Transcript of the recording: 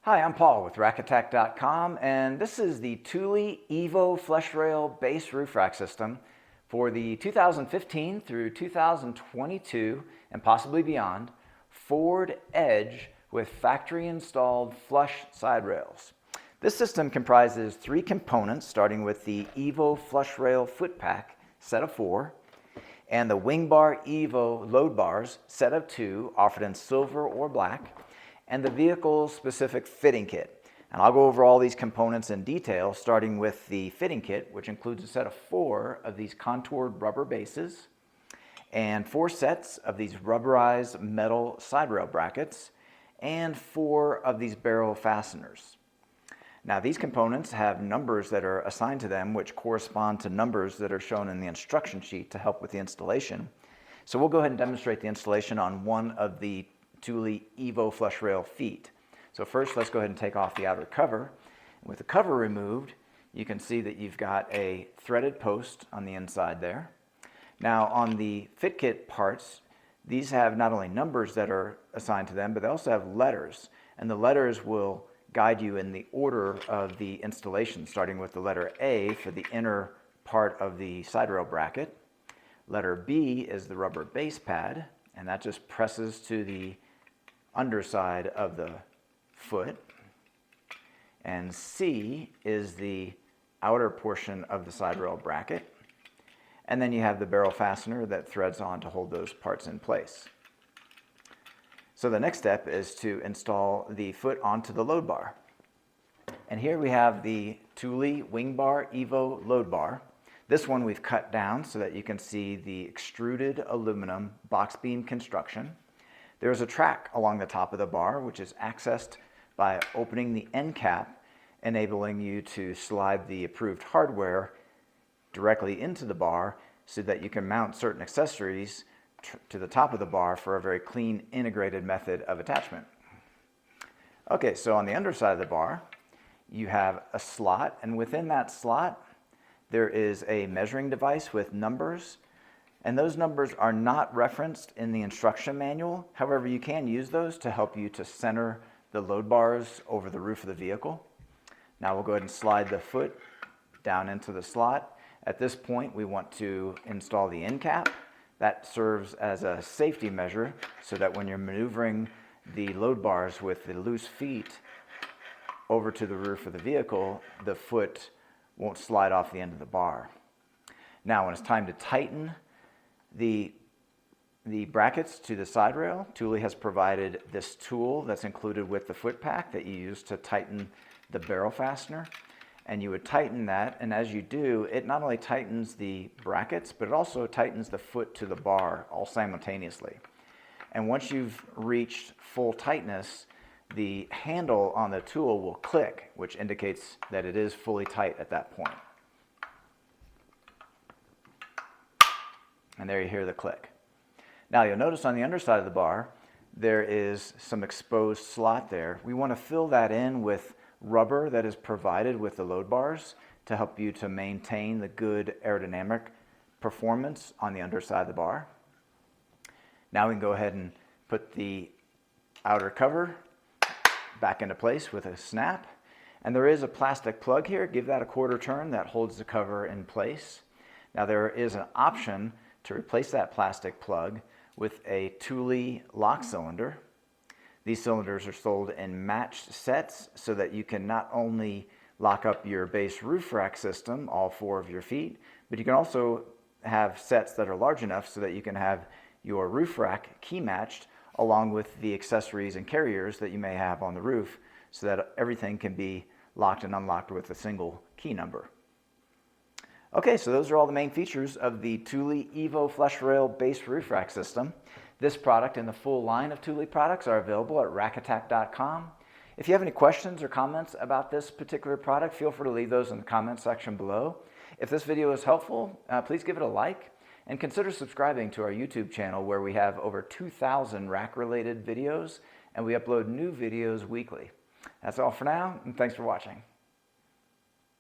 Hi, I'm Paul with rackattack.com, and this is the Thule Evo Flush Rail base roof rack system for the 2015 through 2022 and possibly beyond Ford Edge with factory installed flush side rails. This system comprises three components, starting with the Evo Flush Rail foot pack set of 4 and the WingBar Evo load bars set of 2 offered in silver or black, and the vehicle-specific fitting kit. And I'll go over all these components in detail, starting with the fitting kit, which includes a set of 4 of these contoured rubber bases and 4 sets of these rubberized metal side rail brackets and 4 of these barrel fasteners. Now, these components have numbers that are assigned to them, which correspond to numbers that are shown in the instruction sheet to help with the installation. So we'll go ahead and demonstrate the installation on one of the Thule Evo Flush Rail feet. So first, let's go ahead and take off the outer cover. With the cover removed, you can see that you've got a threaded post on the inside there. Now, on the fit kit parts, these have not only numbers that are assigned to them, but they also have letters. And the letters will guide you in the order of the installation, starting with the letter A for the inner part of the side rail bracket. Letter B is the rubber base pad, and that just presses to the underside of the foot. And C is the outer portion of the side rail bracket. And then you have the barrel fastener that threads on to hold those parts in place. So the next step is to install the foot onto the load bar. And here we have the Thule WingBar Evo load bar. This one we've cut down so that you can see the extruded aluminum box beam construction. There's a track along the top of the bar, which is accessed by opening the end cap, enabling you to slide the approved hardware directly into the bar so that you can mount certain accessories to the top of the bar for a very clean, integrated method of attachment. Okay, so on the underside of the bar, you have a slot, and within that slot, there is a measuring device with numbers. And those numbers are not referenced in the instruction manual. However, you can use those to help you to center the load bars over the roof of the vehicle. Now we'll go ahead and slide the foot down into the slot. At this point, we want to install the end cap. That serves as a safety measure so that when you're maneuvering the load bars with the loose feet over to the roof of the vehicle, the foot won't slide off the end of the bar. Now, when it's time to tighten the brackets to the side rail, Thule has provided this tool that's included with the foot pack that you use to tighten the barrel fastener. And you would tighten that, and as you do, it not only tightens the brackets, but it also tightens the foot to the bar all simultaneously. And once you've reached full tightness, the handle on the tool will click, which indicates that it is fully tight at that point. And there you hear the click. Now you'll notice on the underside of the bar, there is some exposed slot there. We want to fill that in with rubber that is provided with the load bars to help you to maintain the good aerodynamic performance on the underside of the bar. Now we can go ahead and put the outer cover back into place with a snap. And there is a plastic plug here. Give that a quarter turn. That holds the cover in place. Now there is an option to replace that plastic plug with a Thule lock cylinder. These cylinders are sold in matched sets so that you can not only lock up your base roof rack system, all 4 of your feet, but you can also have sets that are large enough so that you can have your roof rack key matched along with the accessories and carriers that you may have on the roof so that everything can be locked and unlocked with a single key number. Okay, so those are all the main features of the Thule Evo Flush Rail base roof rack system. This product and the full line of Thule products are available at rackattack.com. If you have any questions or comments about this particular product, feel free to leave those in the comment section below. If this video is helpful, please give it a like and consider subscribing to our YouTube channel where we have over 2,000 rack-related videos and we upload new videos weekly. That's all for now, and thanks for watching.